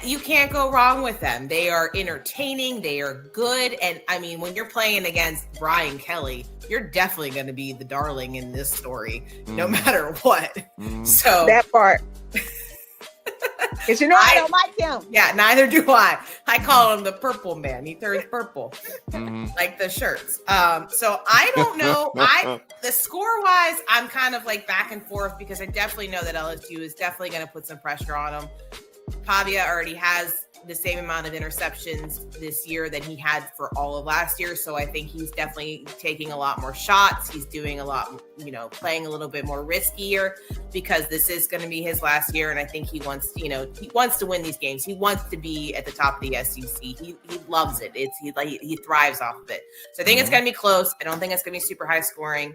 B: You can't go wrong with them. They are entertaining. They are good. And I mean, when you're playing against Brian Kelly, you're definitely going to be the darling in this story, no matter what. So
C: that part. Because I don't like him.
B: Yeah, neither do I. I call him the purple man. He turns purple, like the shirts. So I don't know. The score-wise, I'm kind of like back and forth because I definitely know that LSU is definitely going to put some pressure on them. Pavia already has the same amount of interceptions this year than he had for all of last year. So I think he's definitely taking a lot more shots. He's doing a lot, playing a little bit more riskier because this is going to be his last year. And I think he wants to win these games. He wants to be at the top of the SEC. He loves it. He thrives off of it. So I think it's going to be close. I don't think it's going to be super high scoring.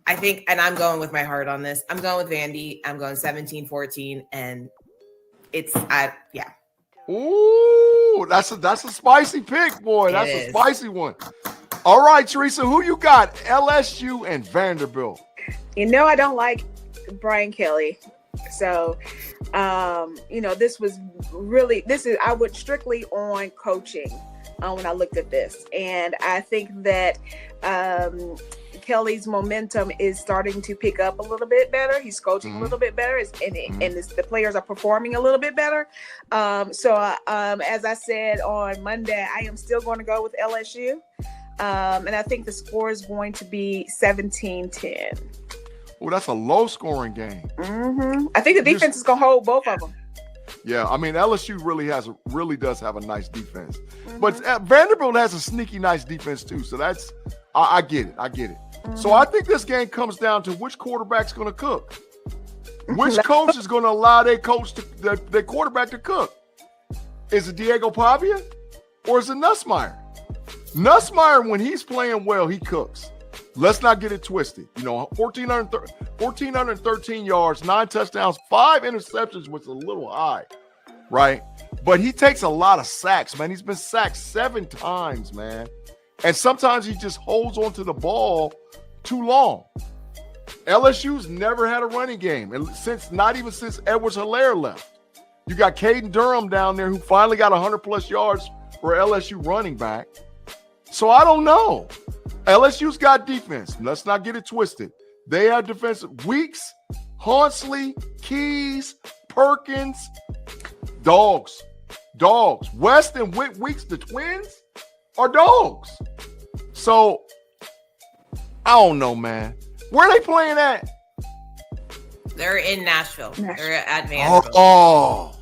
B: I think, and I'm going with my heart on this. I'm going with Vandy. I'm going 17-14, and yeah.
A: Ooh, that's a spicy pick, boy. That's a spicy one. All right, Theresa, who you got? LSU and Vanderbilt.
C: You know, I don't like Brian Kelly. So, I went strictly on coaching when I looked at this. And I think that Kelly's momentum is starting to pick up a little bit better. He's coaching a little bit better, and the players are performing a little bit better. As I said on Monday, I am still going to go with LSU. And I think the score is going to be 17-10.
A: Oh, that's a low-scoring game.
C: Mm-hmm. I think the defense is going to hold both of them.
A: Yeah, I mean, LSU really does have a nice defense. Mm-hmm. But Vanderbilt has a sneaky nice defense, too. So that's – I get it. Mm-hmm. So I think this game comes down to which quarterback's going to cook. Which coach is going to allow their quarterback to cook? Is it Diego Pavia or is it Nussmeier? Nussmeier, when he's playing well, he cooks. Let's not get it twisted. 1,413 yards, 9 touchdowns, 5 interceptions, which is a little high, right? But he takes a lot of sacks, man. He's been sacked 7 times, man. And sometimes he just holds onto the ball too long. LSU's never had a running game, and not even since Edwards-Helaire left. You got Caden Durham down there who finally got 100-plus yards for LSU running back. So I don't know. LSU's got defense. Let's not get it twisted. They have defensive. Weeks, Haunsley, Keys, Perkins, dogs. West and Weeks, the twins, are dogs. So I don't know, man. Where are they playing at?
B: They're in Nashville. They're at Vanderbilt.
A: Oh.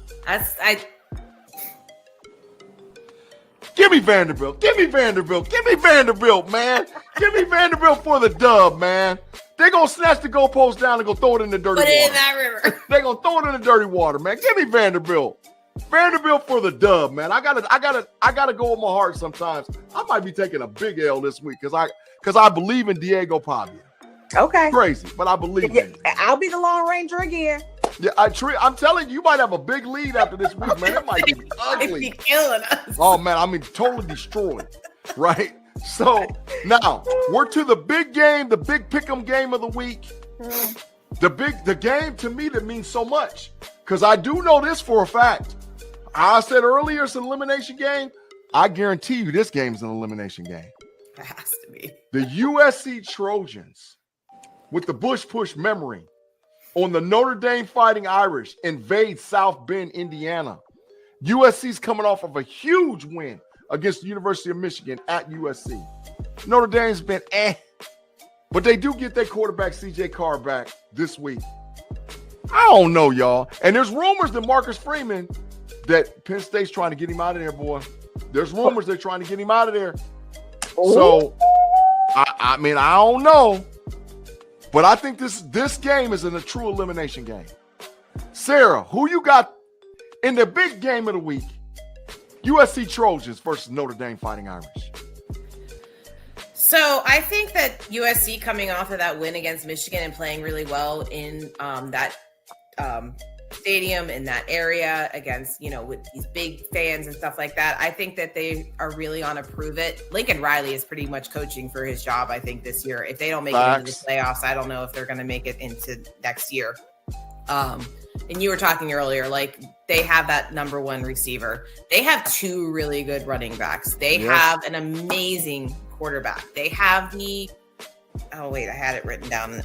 C: Give me Vanderbilt.
A: Give me Vanderbilt, man. Give me Vanderbilt for the dub, man. They're going to snatch the goalpost down and go throw it in the dirty water.
B: Put it in that river.
A: They're going to throw it in the dirty water, man. Give me Vanderbilt. Vanderbilt for the dub, man. I gotta go with my heart sometimes. I might be taking a big L this week because I believe in Diego Pavia.
C: Okay.
A: Crazy, but I believe in it.
C: I'll be the Lone Ranger again.
A: Yeah, I'm telling you, you might have a big lead after this week, man. It might be ugly.
B: It'd be killing us.
A: Oh, man, I mean, totally destroyed, right? So, now, we're to the big game, the big pick'em game of the week. The game, to me, that means so much. Because I do know this for a fact. I said earlier it's an elimination game. I guarantee you this game is an elimination game.
B: It has to be.
A: The USC Trojans, with the Bush push memory, on the Notre Dame Fighting Irish, invade South Bend, Indiana. USC's coming off of a huge win against the University of Michigan at USC. Notre Dame's been but they do get their quarterback CJ Carr back this week. I don't know, y'all. And there's rumors that Marcus Freeman, that Penn State's trying to get him out of there, boy. There's rumors they're trying to get him out of there. So, I mean, I don't know. But I think this game is a true elimination game. Sarah, who you got in the big game of the week? USC Trojans versus Notre Dame Fighting Irish.
B: So I think that USC coming off of that win against Michigan and playing really well in that stadium in that area against, with these big fans and stuff like that. I think that they are really on a prove it. Lincoln Riley is pretty much coaching for his job, I think, this year. If they don't make it into the playoffs, I don't know if they're going to make it into next year. And you were talking earlier, like they have that number one receiver. They have 2 really good running backs. They have an amazing quarterback. They have I had it written down.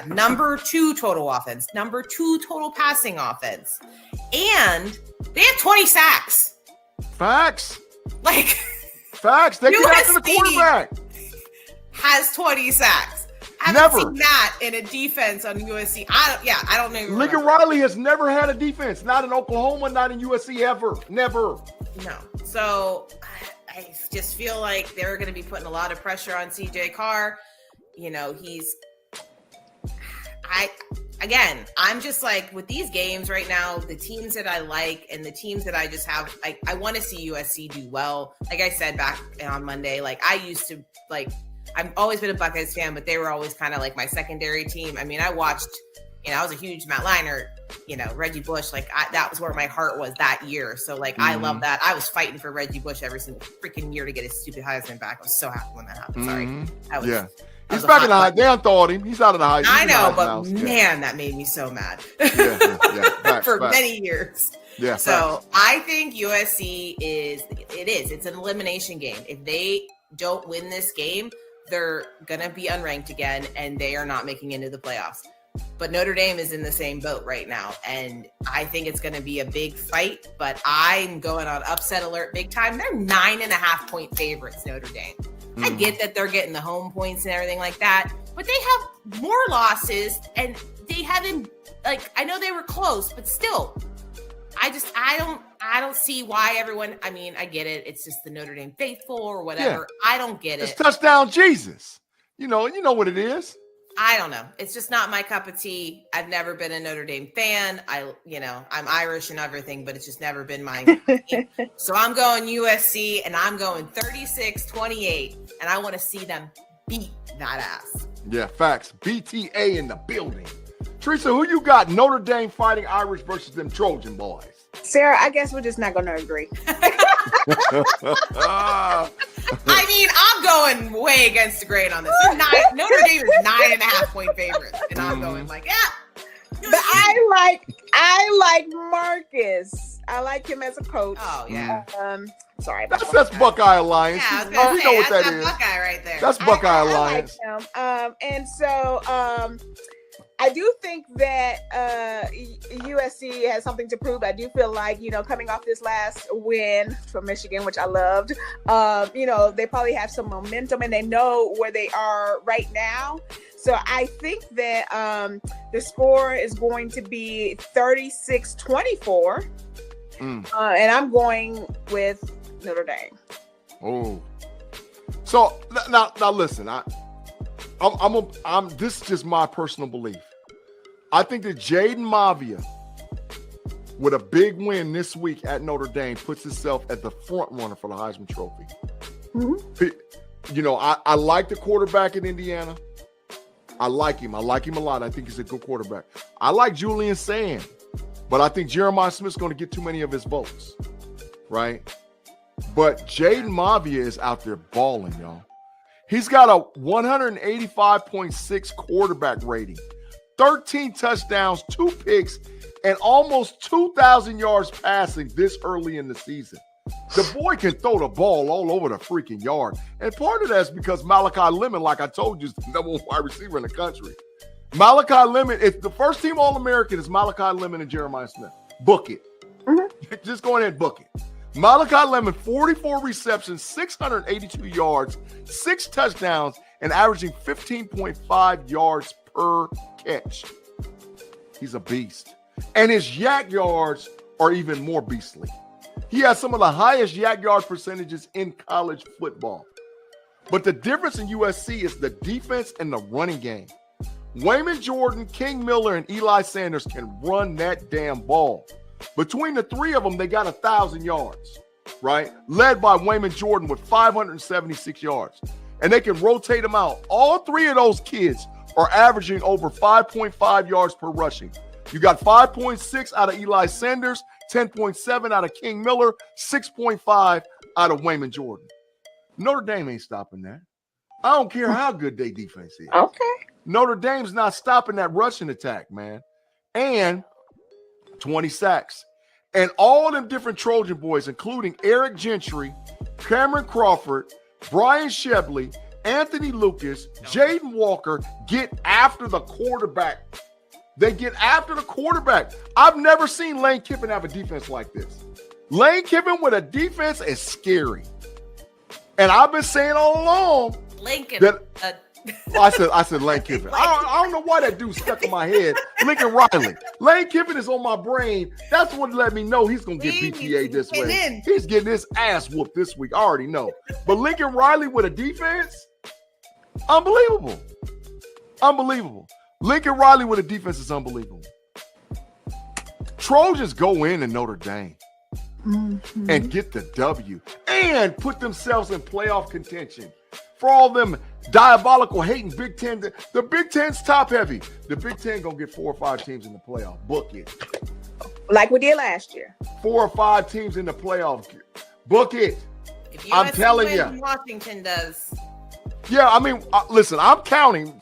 B: Number 2 total offense, number 2 total passing offense. And they have 20 sacks.
A: Facts.
B: Facts.
A: They get after the quarterback.
B: Has 20 sacks. I haven't seen that in a defense on USC. I don't know.
A: Lincoln Riley has never had a defense. Not in Oklahoma, not in USC ever. Never.
B: No. So I just feel like they're going to be putting a lot of pressure on CJ Carr. I'm just like with these games right now, the teams that I like and the teams that I just have, I want to see USC do well. Like I said back on Monday, like I used to I've always been a Buckeyes fan, but they were always kind of like my secondary team. I mean, I watched, I was a huge Matt Leinart, Reggie Bush. Like that was where my heart was that year. So like, I love that. I was fighting for Reggie Bush every single freaking year to get his stupid Heisman back. I was so happy when that happened. Sorry.
A: He's back in the high. They unthawed him. He's out of the high.
B: I know, but man, that made me so mad. For many years.
A: Yeah.
B: So I think USC it's an elimination game. If they don't win this game, they're gonna be unranked again, and they are not making it into the playoffs. But Notre Dame is in the same boat right now, and I think it's going to be a big fight. But I'm going on upset alert big time. They're 9.5-point favorites, Notre Dame. I get that they're getting the home points and everything like that, but they have more losses, and they haven't. Like, I know they were close, but still, I don't see why everyone. I mean, I get it. It's just the Notre Dame faithful or whatever. Yeah. I don't get it.
A: It's touchdown Jesus. You know what it is.
B: I don't know. It's just not my cup of tea. I've never been a Notre Dame fan. I'm Irish and everything, but it's just never been my team. So I'm going USC, and I'm going 36-28, and I want to see them beat that ass.
A: Yeah, facts. BTA in the building. Theresa, who you got? Notre Dame Fighting Irish versus them Trojan boys.
C: Sarah, I guess we're just not going to agree.
B: I mean, I'm going way against the grain on this. Notre Dame is 9.5-point favorites, and I'm going like, yeah.
C: But I like Marcus. I like him as a coach.
B: Oh yeah.
C: Sorry.
A: That's Buckeye Alliance.
B: Yeah,
A: we know what that is.
B: Buckeye right there.
A: That's Buckeye Alliance.
C: I like him. And so I do think that USC has something to prove. I do feel like, coming off this last win from Michigan, which I loved, they probably have some momentum and they know where they are right now. So I think that the score is going to be 36-24. And I'm going with Notre Dame.
A: Oh. So now listen, I'm this is just my personal belief. I think that Jaden Mavia, with a big win this week at Notre Dame, puts himself at the front runner for the Heisman Trophy. I like the quarterback in Indiana. I like him. I like him a lot. I think he's a good quarterback. I like Julian Sand, but I think Jeremiah Smith's going to get too many of his votes, right? But Jaden Mavia is out there balling, y'all. He's got a 185.6 quarterback rating. 13 touchdowns, 2 picks, and almost 2,000 yards passing this early in the season. The boy can throw the ball all over the freaking yard. And part of that is because Malachi Lemon, like I told you, is the number one wide receiver in the country. Malachi Lemon, if the first team All-American is Malachi Lemon and Jeremiah Smith, book it. Just go ahead and book it. Malachi Lemon, 44 receptions, 682 yards, 6 touchdowns, and averaging 15.5 yards per catch. He's a beast. And his yak yards are even more beastly. He has some of the highest yak yard percentages in college football. But the difference in USC is the defense and the running game. Wayman Jordan, King Miller, and Eli Sanders can run that damn ball. Between the three of them, they got 1,000 yards, right? Led by Wayman Jordan with 576 yards. And they can rotate them out. All three of those kids are averaging over 5.5 yards per rushing. You got 5.6 out of Eli Sanders, 10.7 out of King Miller, 6.5 out of Wayman Jordan. Notre Dame ain't stopping that. I don't care how good their defense is.
C: Okay.
A: Notre Dame's not stopping that rushing attack, man. And 20 sacks. And all them different Trojan boys, including Eric Gentry, Cameron Crawford, Brian Shebley, Anthony Lucas, Jaden Walker, get after the quarterback. They get after the quarterback. I've never seen Lane Kiffin have a defense like this. Lane Kiffin with a defense is scary. And I've been saying all along that I said Lane Kiffin. I don't know why that dude stuck in my head. Lincoln Riley. Lane Kiffin is on my brain. That's what let me know he's going to get BTA this way. He's getting his ass whooped this week. I already know. But Lincoln Riley with a defense, unbelievable. Unbelievable. Lincoln Riley with a defense is unbelievable. Trojans go in Notre Dame and get the W and put themselves in playoff contention. for all them diabolical hating Big Ten. The Big Ten's top heavy. The Big Ten gonna get 4 or 5 teams in the playoff. Book it.
C: Like we did last year.
A: 4 or 5 teams in the playoff. Book it.
B: If
A: I'm telling you.
B: Washington does.
A: Yeah, I mean, listen, I'm counting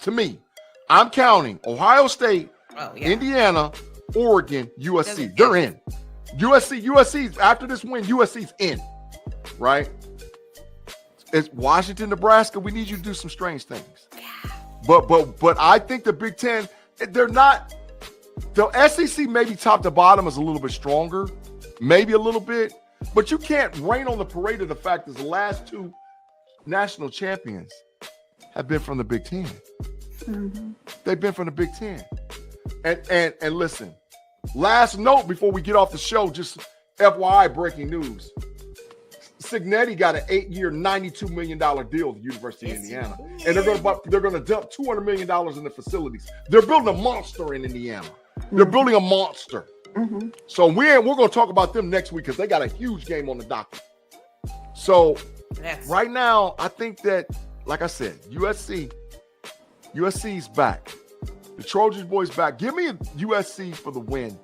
A: Ohio State, Indiana, Oregon, USC. They're in. USC's after this win, USC's in. Right? It's Washington, Nebraska. We need you to do some strange things. But I think the Big Ten, they're not. The SEC maybe top to bottom is a little bit stronger, maybe a little bit, but you can't rain on the parade of the fact that the last 2 national champions have been from the Big Ten. Mm-hmm. They've been from the Big Ten. And listen, last note before we get off the show, just FYI breaking news. Signetti got an 8-year, $92 million deal with the University of Indiana. And they're going to dump $200 million in the facilities. They're building a monster in Indiana. They're building a monster. Mm-hmm. So we're going to talk about them next week because they got a huge game on the docket. So right now, I think that, like I said, USC's back. The Trojans boys back. Give me a USC for the win.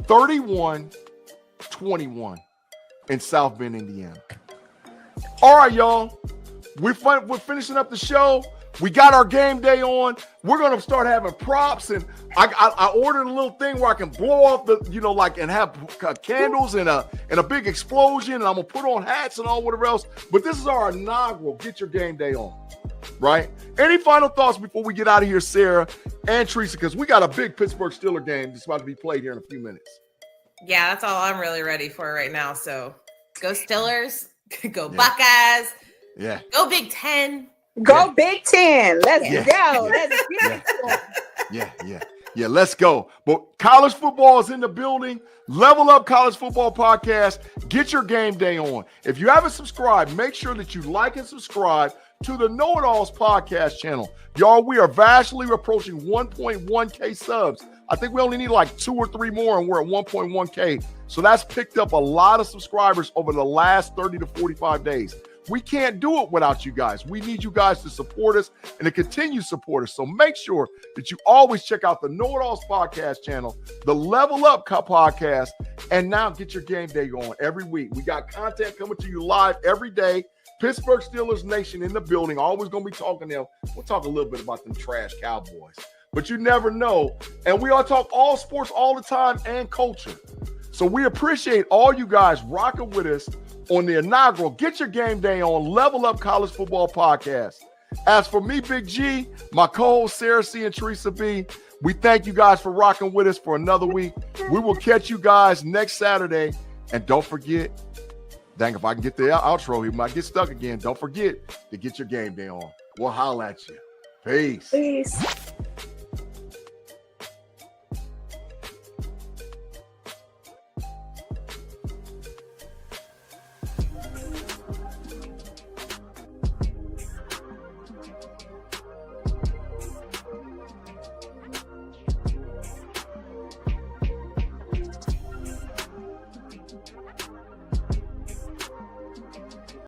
A: 31-21 in South Bend, Indiana. All right, y'all. We're finishing up the show. We got our game day on. We're gonna start having props, and I ordered a little thing where I can blow off the, and have candles and a big explosion, and I'm gonna put on hats and all whatever else. But this is our inaugural Get Your Game Day on, right? Any final thoughts before we get out of here, Sarah and Theresa? Because we got a big Pittsburgh Steelers game that's about to be played here in a few minutes.
B: Yeah, that's all I'm really ready for right now. So go Steelers, go Buckeyes, go Big Ten.
C: Go Big Ten. Let's go. Let's get
A: it. Yeah, let's go. But college football is in the building. Level Up College Football Podcast. Get your game day on. If you haven't subscribed, make sure that you like and subscribe to the Know It Alls podcast channel. Y'all, we are vastly approaching 1.1K subs. I think we only need like 2 or 3 more, and we're at 1.1K. So that's picked up a lot of subscribers over the last 30 to 45 days. We can't do it without you guys. We need you guys to support us and to continue to support us. So make sure that you always check out the Know It Alls podcast channel, the Level Up podcast, and now Get Your Game Day on every week. We got content coming to you live every day. Pittsburgh Steelers Nation in the building. Always going to be talking to them. We'll talk a little bit about them trash Cowboys. But you never know. And we all talk all sports all the time and culture. So we appreciate all you guys rocking with us on the inaugural Get Your Game Day on Level Up College Football Podcast. As for me, Big G, my co-host Sarah C and Theresa B, we thank you guys for rocking with us for another week. We will catch you guys next Saturday. And don't forget, dang, if I can get the outro, he might get stuck again. Don't forget to get your game day on. We'll holler at you. Peace.